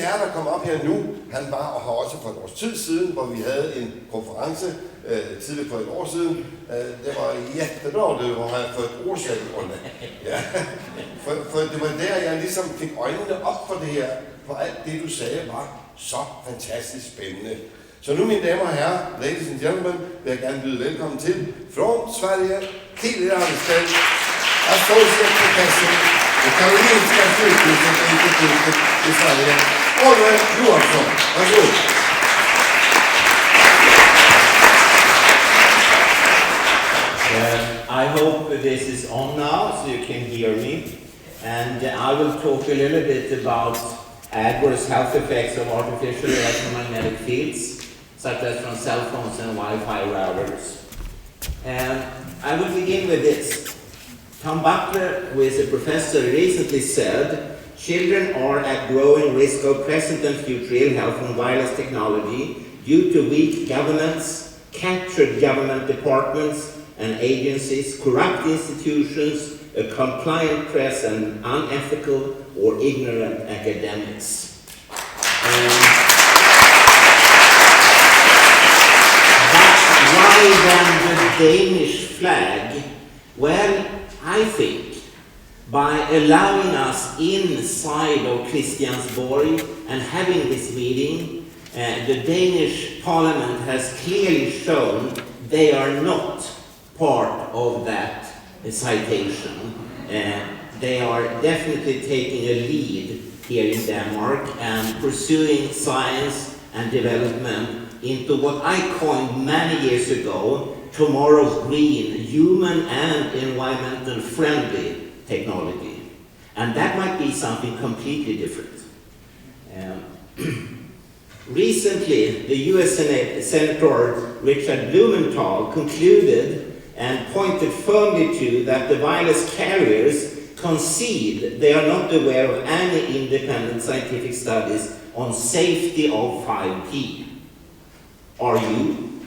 herre, der kommer op her nu, han var og har også for et års tid siden, hvor vi havde en konference tidligere for et år siden. Det var jättebra, det var for et år siden, Olle. Ja. For det var der, jeg ligesom fik øjnene op for det her, for alt det, du sagde, var så fantastisk spændende. Så nu, mine damer og herrer, ladies and gentlemen, vil jeg gerne byde velkommen til fra Sverige, helt i Arnstedt, Associate Professor ved Karolinska Institute i Sverige, Olle Johansson. Varsågod. I hope this is on now, so you can hear me. And I will talk a little bit about adverse health effects of artificial electromagnetic fields, such as from cell phones and Wi-Fi routers. I will begin with this. Tom Butler, who is a professor, recently said, children are at growing risk of present and future ill health from wireless technology due to weak governance, captured government departments and agencies, corrupt institutions, a compliant press, and unethical or ignorant academics. But why then the Danish flag? Well, I think by allowing us inside of Christiansborg and having this meeting, the Danish parliament has clearly shown they are not part of that citation. They are definitely taking a lead here in Denmark and pursuing science and development into what I coined many years ago, tomorrow's green, human and environmental friendly technology. And that might be something completely different. Recently, the US Senator Richard Blumenthal concluded and pointed firmly to that the wireless carriers concede they are not aware of any independent scientific studies on safety of 5G. Are you?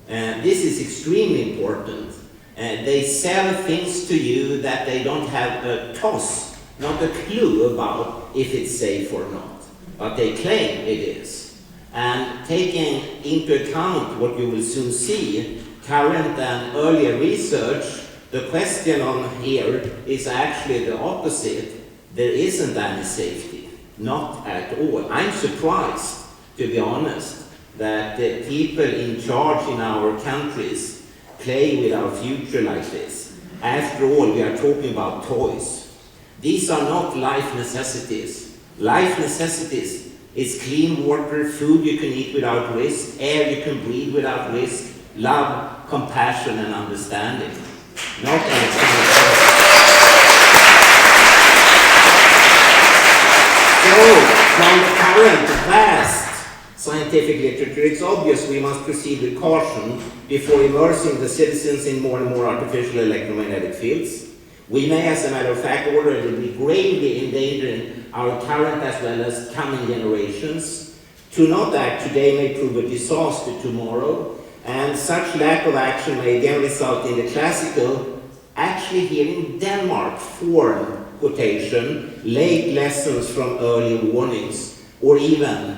This is extremely important. They sell things to you that they don't have a toss, not a clue about if it's safe or not. But they claim it is. And taking into account what you will soon see, current and earlier research, the question on here is actually the opposite. There isn't any safety, not at all. I'm surprised, to be honest, that the people in charge in our countries play with our future like this. After all, we are talking about toys. These are not life necessities. Life necessities is clean water, food you can eat without risk, air you can breathe without risk, love, compassion, and understanding. Not electronic. So, from the current vast scientific literature, it's obvious we must proceed with caution before immersing the citizens in more and more artificial electromagnetic fields. We may, as a matter of fact, already be gravely endangering our current as well as coming generations. To not act today may prove a disaster tomorrow, and such lack of action may again result in the classical, actually here in Denmark, form quotation, late lessons from early warnings, or even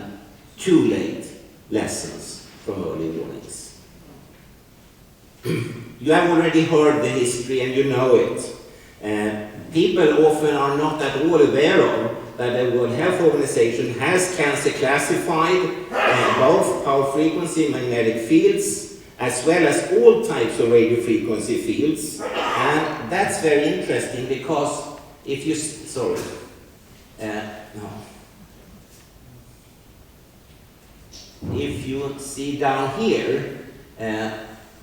too late lessons from early warnings. You have already heard the history and you know it. People often are not at all aware of that the World Health Organization has cancer classified both power frequency magnetic fields as well as all types of radio frequency fields. And that's very interesting because if you, if you see down here,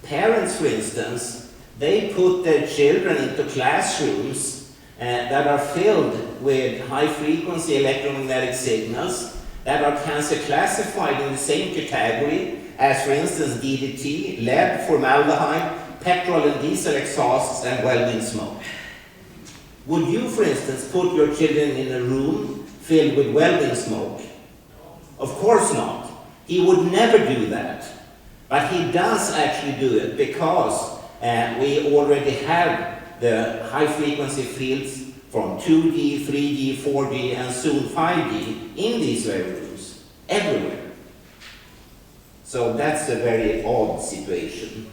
parents, for instance, they put their children into classrooms that are filled with high-frequency electromagnetic signals that are cancer classified in the same category as, for instance, DDT, lead, formaldehyde, petrol and diesel exhausts, and welding smoke. Would you, for instance, put your children in a room filled with welding smoke? Of course not. He would never do that. But he does actually do it because we already have the high-frequency fields from 2G, 3G, 4G, and soon 5G in these very rooms, everywhere. So that's a very odd situation.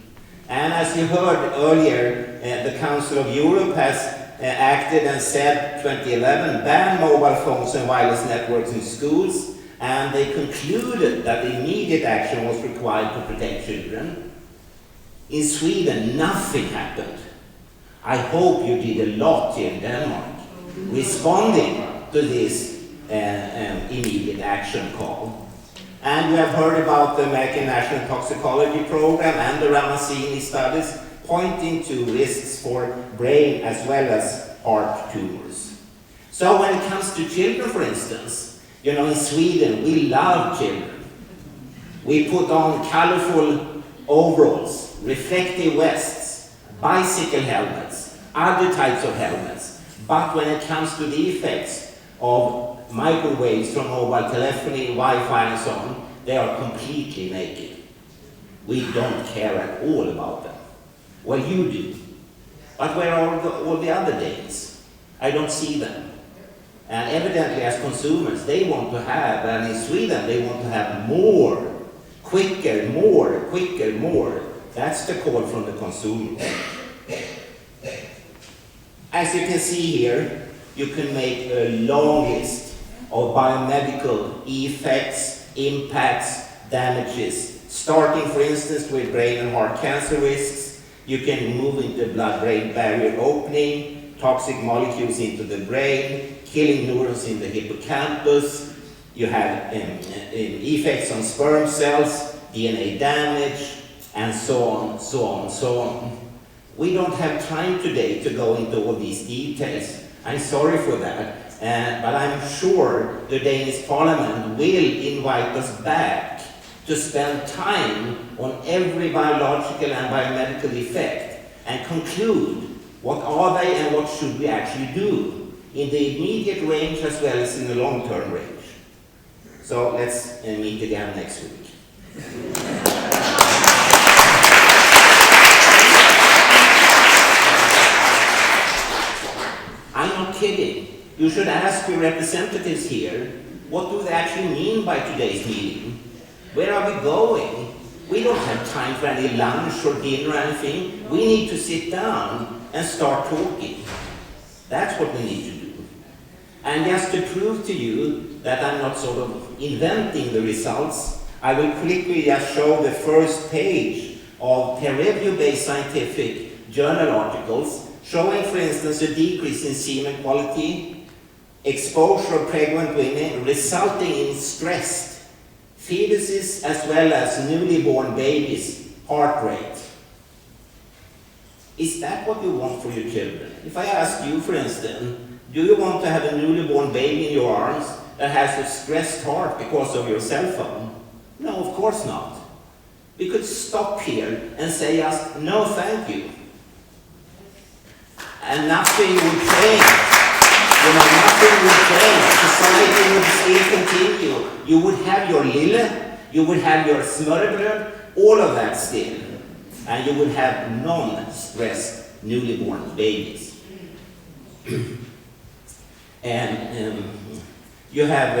And as you heard earlier, the Council of Europe has acted and said 2011 ban mobile phones and wireless networks in schools, and they concluded that immediate action was required to protect children. In Sweden, nothing happened. I hope you did a lot here in Denmark, responding to this immediate action call. And you have heard about the American National Toxicology Program and the Ramazzini studies pointing to risks for brain as well as heart tumors. So when it comes to children, for instance, you know, in Sweden, we love children. We put on colorful overalls, reflective vests, bicycle helmets, other types of helmets. But when it comes to the effects of microwaves from mobile telephony, Wi-Fi and so on, they are completely naked. We don't care at all about them. Well, you do. But where are all the other Danes? I don't see them. And evidently as consumers, they want to have, and in Sweden, they want to have more, quicker, more, quicker, more. That's the call from the consumer. As you can see here, you can make a long list of biomedical effects, impacts, damages, starting for instance with brain and heart cancer risks. You can move into blood-brain barrier opening, toxic molecules into the brain, killing neurons in the hippocampus. You have effects on sperm cells, DNA damage, and so on, so on, so on. We don't have time today to go into all these details. I'm sorry for that, but I'm sure the Danish Parliament will invite us back to spend time on every biological and biomedical effect and conclude what are they and what should we actually do in the immediate range as well as in the long-term range. So let's meet again next week. I'm not kidding. You should ask your representatives here, what do they actually mean by today's meeting? Where are we going? We don't have time for any lunch or dinner or anything. We need to sit down and start talking. That's what we need to do. And just to prove to you that I'm not sort of inventing the results, I will quickly just show the first page of peer-review-based scientific journal articles showing, for instance, a decrease in semen quality, exposure of pregnant women resulting in stressed fetuses as well as newly born babies' heart rate. Is that what you want for your children? If I ask you, for instance, do you want to have a newly born baby in your arms that has a stressed heart because of your cell phone? No, of course not. We could stop here and say just, no thank you. And nothing would change. You know, nothing would change. Society would still continue. You would have your lille, you would have your smørrebrød, all of that still. And you would have non-stressed newly born babies. And you have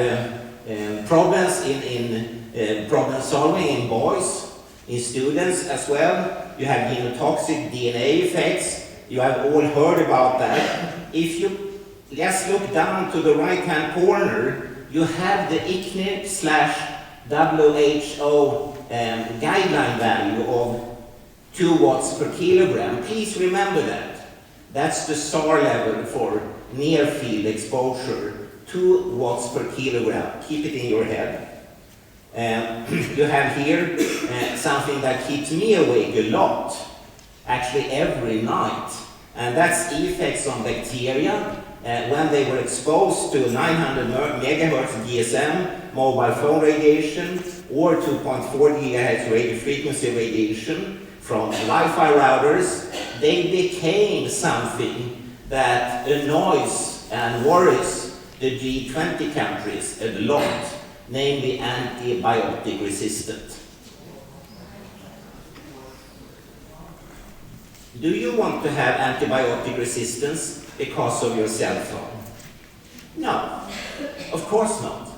problems in problem solving in boys, in students as well. You have genotoxic DNA effects. You have all heard about that. If you just look down to the right-hand corner, you have the ICNIRP/WHO guideline value of 2 watts per kilogram. Please remember that. That's the SAR level for near-field exposure, 2 watts per kilogram. Keep it in your head. You have here something that keeps me awake a lot, actually every night, and that's effects on bacteria when they were exposed to 900 megahertz GSM mobile phone radiation or 2.4 gigahertz radio frequency radiation from Wi-Fi routers. They became something that annoys and worries the G20 countries a lot, namely antibiotic resistant. Do you want to have antibiotic resistance because of your cell phone? No, of course not.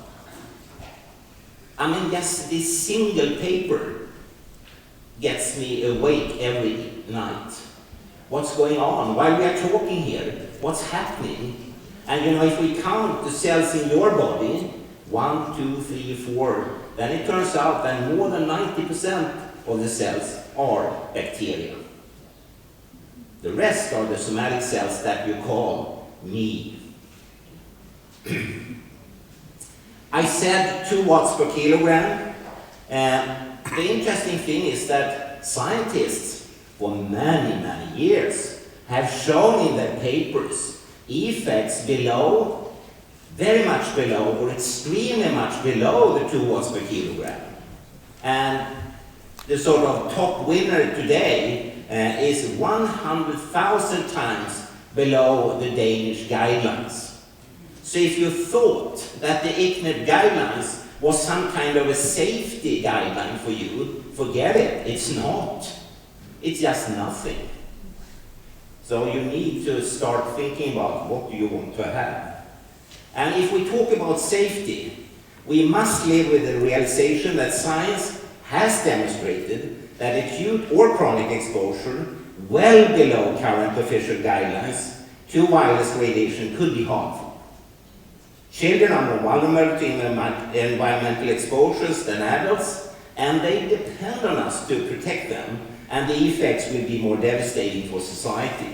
I mean, just this single paper gets me awake every night. What's going on? While we are talking here, what's happening? And you know, if we count the cells in your body, 1, 2, 3, 4, then it turns out that more than 90% of the cells are bacteria. The rest are the somatic cells that you call me. I said 2 watts per kilogram. The interesting thing is that scientists for many, many years have shown in their papers effects below, very much below, or extremely much below the 2 watts per kilogram. And the sort of top winner today is 100,000 times below the Danish guidelines. So if you thought that the ICNIRP guidelines was some kind of a safety guideline for you, forget it, it's not. It's just nothing. So you need to start thinking about what do you want to have. And if we talk about safety, we must live with the realization that science has demonstrated that acute or chronic exposure well below current official guidelines to wireless radiation could be harmful. Children are more vulnerable to environmental exposures than adults, and they depend on us to protect them, and the effects will be more devastating for society.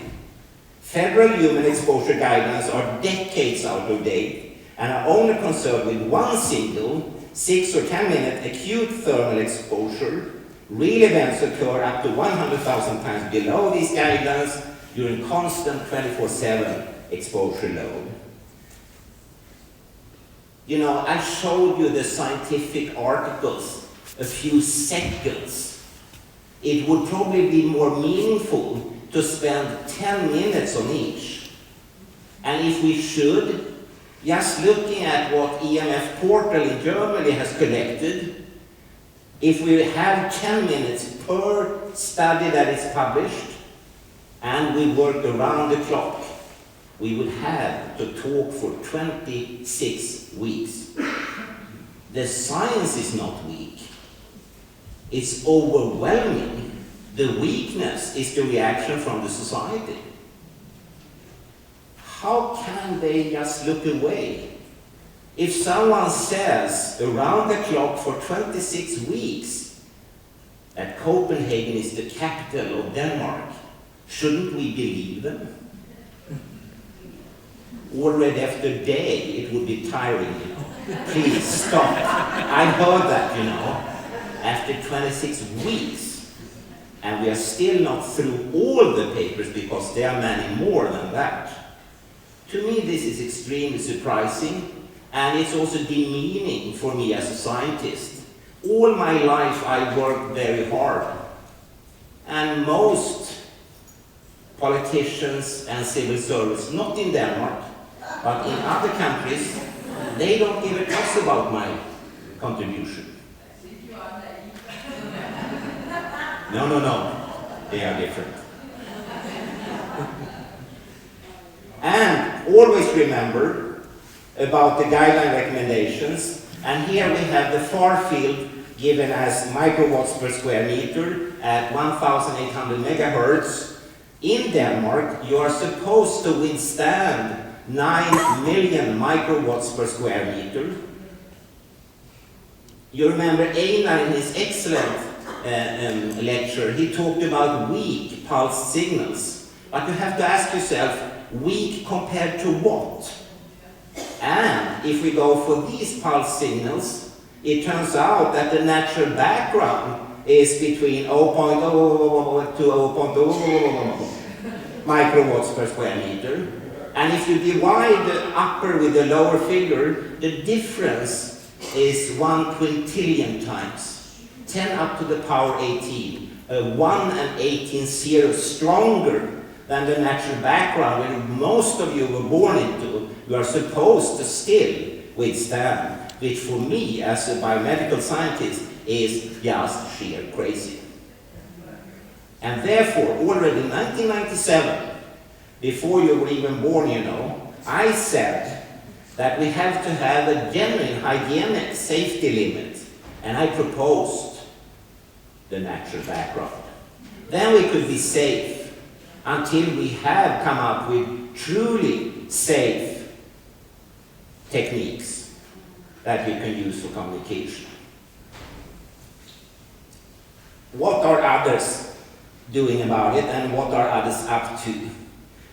Federal human exposure guidelines are decades out of date and are only concerned with one single 6 or 10 minute acute thermal exposure. Real events occur up to 100,000 times below these guidelines during constant 24/7 exposure load. You know, I showed you the scientific articles a few seconds. It would probably be more meaningful to spend 10 minutes on each. And if we should, just looking at what EMF Portal in Germany has collected, if we have 10 minutes per study that is published, and we work around the clock, we would have to talk for 26 weeks. The science is not weak. It's overwhelming. The weakness is the reaction from the society. How can they just look away? If someone says around the clock for 26 weeks that Copenhagen is the capital of Denmark, shouldn't we believe them? Already after a day, it would be tiring, you know. Please stop. I heard that, you know, after 26 weeks. And we are still not through all the papers because there are many more than that. To me, this is extremely surprising, and it's also demeaning for me as a scientist. All my life I worked very hard, and most politicians and civil servants, not in Denmark, but in other countries, they don't give a toss about my contribution. No, they are different. And always remember about the guideline recommendations, and here we have the far field given as microwatts per square meter at 1,800 megahertz. In Denmark, you are supposed to withstand 9 million microwatts per square meter. You remember Einar in his excellent lecture, he talked about weak pulse signals. But you have to ask yourself, weak compared to what? And if we go for these pulse signals, it turns out that the natural background is between 0.0 to 0.0 microwatts per square meter. And if you divide the upper with the lower figure, the difference is 1 quintillion times. 10 up to the power 18. 1 and 18 zeros stronger than the natural background that most of you were born into, you are supposed to still withstand, which for me as a biomedical scientist is just sheer crazy. And therefore, already in 1997, before you were even born, you know, I said that we have to have a genuine hygienic safety limit, and I proposed the natural background. Then we could be safe until we have come up with truly safe techniques that you can use for communication. What are others doing about it, and what are others up to?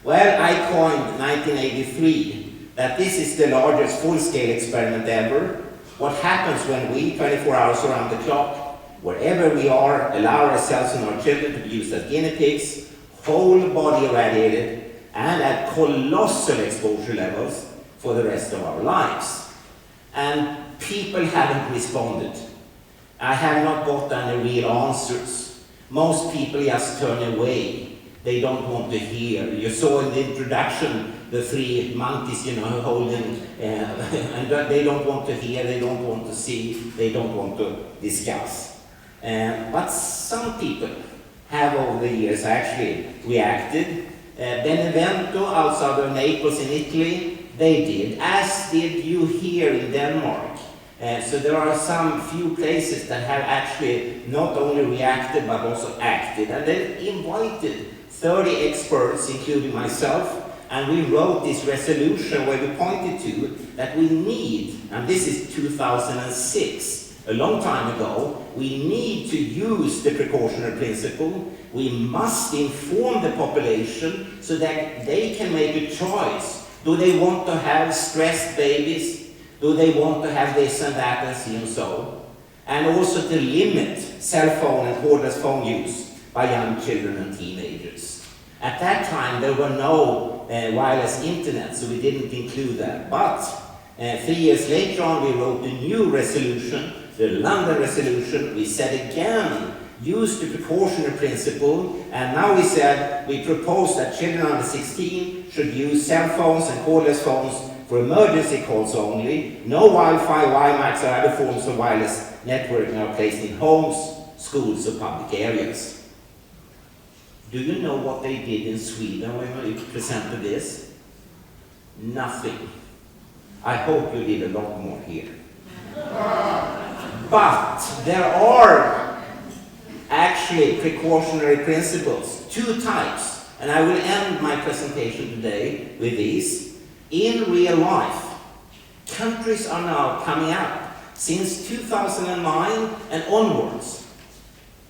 Well, I coined 1983 that this is the largest full-scale experiment ever. What happens when we, 24 hours around the clock, wherever we are, allow ourselves and our children to be used as guinea pigs, whole body irradiated, and at colossal exposure levels for the rest of our lives. And people haven't responded. I have not got any real answers. Most people just turn away. They don't want to hear. You saw in the introduction the three monkeys, you know, holding, and they don't want to hear, they don't want to see, they don't want to discuss. But some people have over the years actually reacted. Benevento outside of Naples in Italy, they did, as did you here in Denmark. So there are some few places that have actually not only reacted but also acted, and they invited 30 experts, including myself, and we wrote this resolution where we pointed to that we need, and this is 2006, a long time ago, we need to use the precautionary principle. We must inform the population so that they can make a choice. Do they want to have stressed babies? Do they want to have this and that and see and so? And also to limit cell phone and cordless phone use by young children and teenagers. At that time, there were no wireless internet, so we didn't include that. But 3 years later on, we wrote a new resolution, the London resolution. We said again, use the precautionary principle, and now we said, we propose that children under 16 should use cell phones and cordless phones for emergency calls only. No Wi-Fi, WiMAX, or other forms of wireless networking are placed in homes, schools, or public areas. Do you know what they did in Sweden when we presented this? Nothing. I hope you did a lot more here. But there are actually precautionary principles, two types, and I will end my presentation today with these. In real life, countries are now coming up since 2009 and onwards.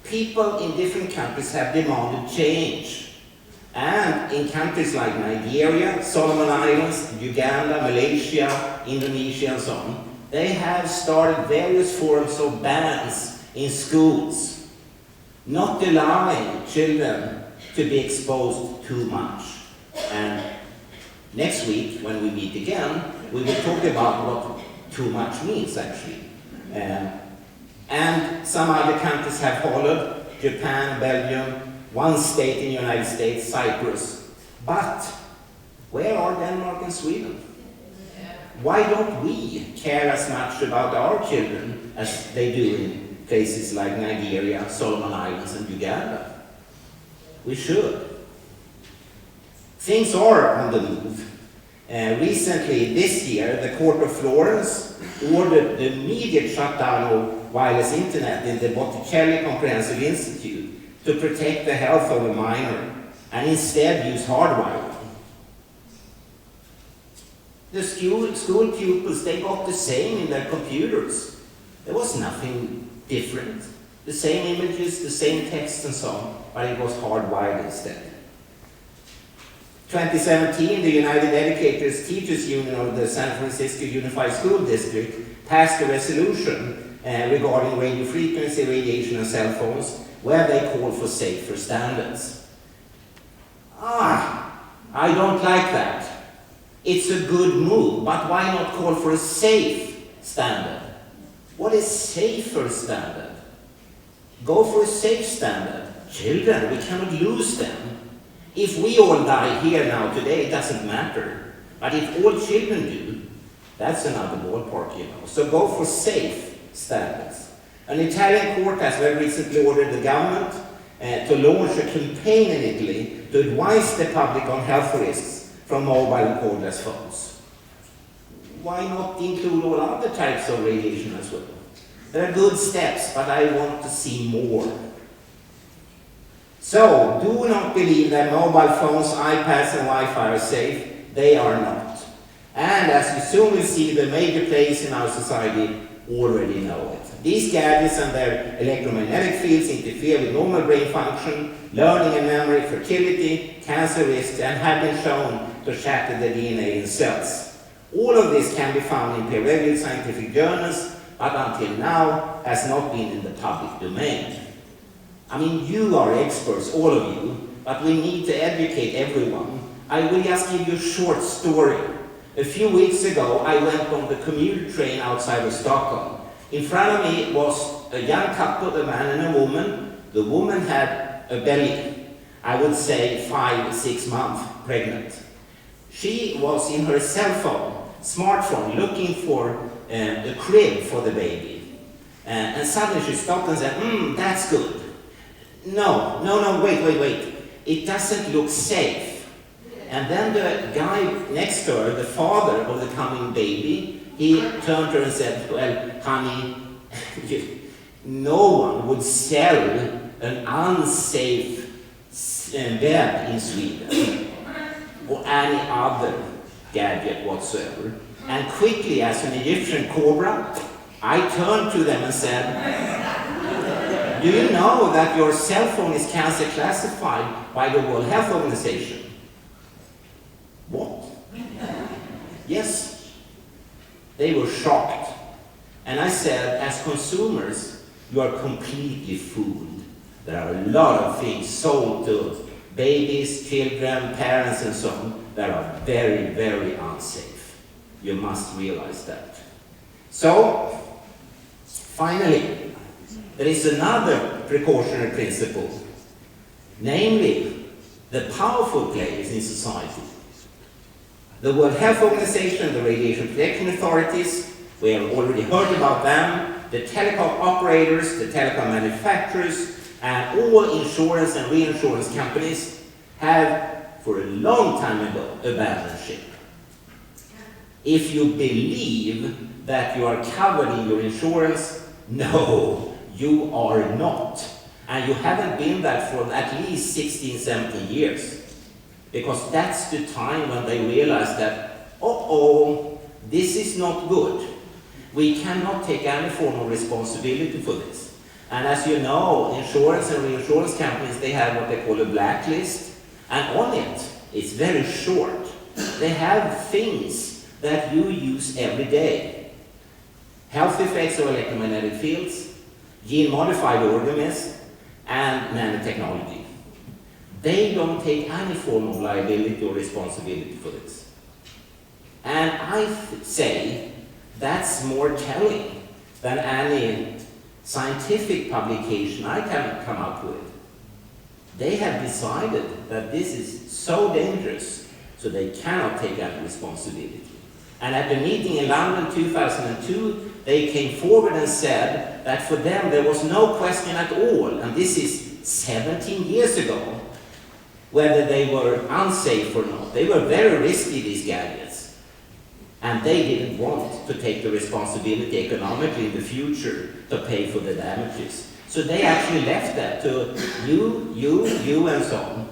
People in different countries have demanded change. And in countries like Nigeria, Solomon Islands, Uganda, Malaysia, Indonesia, and so on, they have started various forms of bans in schools, not allowing children to be exposed too much. And next week, when we meet again, we will talk about what too much means, actually. And some other countries have followed, Japan, Belgium, one state in the United States, Cyprus. But where are Denmark and Sweden? Why don't we care as much about our children as they do in places like Nigeria, Solomon Islands, and Uganda? We should. Things are on the move. Recently, this year, the Court of Florence ordered the immediate shutdown of wireless internet in the Botticelli Comprehensive Institute to protect the health of a minor and instead use hardwiring. The school pupils, they got the same in their computers. There was nothing different. The same images, the same text and so on, but it was hardwired instead. 2017, the United Educators Teachers Union of the San Francisco Unified School District passed a resolution regarding radio frequency, radiation, and cell phones, where they call for safer standards. I don't like that. It's a good move, but why not call for a safe standard? What is safer standard? Go for a safe standard. Children, we cannot lose them. If we all die here now today, it doesn't matter. But if all children do, that's another ballpark, you know. So go for safe standards. An Italian court has very recently ordered the government to launch a campaign in Italy to advise the public on health risks from mobile and cordless phones. Why not include all other types of radiation as well? There are good steps, but I want to see more. So, do not believe that mobile phones, iPads and Wi-Fi are safe. They are not. And as you soon will see, the major players in our society already know it. These gadgets and their electromagnetic fields interfere with normal brain function, learning and memory, fertility, cancer risks, and have been shown to shatter the DNA in cells. All of this can be found in peer-reviewed scientific journals, but until now has not been in the public domain. I mean, you are experts, all of you, but we need to educate everyone. I will just give you a short story. A few weeks ago, I went on the commuter train outside of Stockholm. In front of me was a young couple, a man and a woman. The woman had a belly, I would say 5-6 months pregnant. She was in her cell phone, smartphone, looking for a crib for the baby. And suddenly she stopped and said, that's good. No, wait. It doesn't look safe. And then the guy next to her, the father of the coming baby, he turned to her and said, well, honey, no one would sell an unsafe bed in Sweden or any other gadget whatsoever. And quickly, as an Egyptian cobra, I turned to them and said, do you know that your cell phone is cancer classified by the World Health Organization? What? Yes. They were shocked. And I said, as consumers, you are completely fooled. There are a lot of things sold to babies, children, parents, and so on that are very, very unsafe. You must realize that. So, finally, there is another precautionary principle, namely the powerful players in society. The World Health Organization, the Radiation Protection Authorities, we have already heard about them, the telecom operators, the telecom manufacturers, and all insurance and reinsurance companies have, for a long time ago, abandoned ship. If you believe that you are covered in your insurance, no, you are not. And you haven't been that for at least 16, 17 years. Because that's the time when they realized that, this is not good. We cannot take any form of responsibility for this. And as you know, insurance and reinsurance companies, they have what they call a blacklist. And on it, it's very short. They have things that you use every day. Health effects of electromagnetic fields, gene-modified organisms, and nanotechnology. They don't take any form of liability or responsibility for this. And I say that's more telling than any scientific publication I can come up with. They have decided that this is so dangerous, so they cannot take any responsibility. And at the meeting in London 2002, they came forward and said that for them there was no question at all, and this is 17 years ago, whether they were unsafe or not. They were very risky, these gadgets. And they didn't want to take the responsibility economically in the future to pay for the damages. So they actually left that to you, and so on,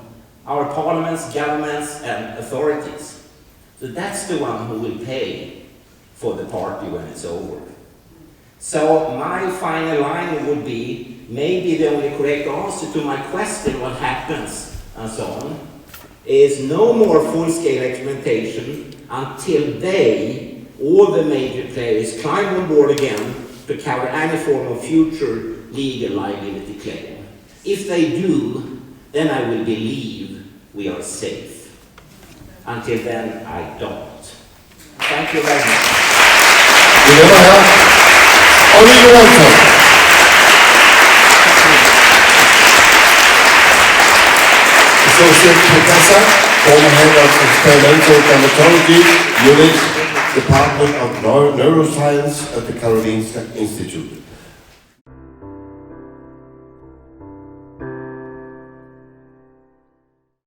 our parliaments, governments, and authorities. So that's the one who will pay for the party when it's over. So my final line would be, maybe the only correct answer to my question, what happens, and so on, is no more full-scale experimentation until they, all the major players, climb on board again to cover any form of future legal liability claim. If they do, then I will believe we are safe. Until then, I don't. Thank you very much. Olle Johansson. Associate Professor, former Head of Experimental Dermatology Unit, Department of Neuroscience at the Karolinska Institute.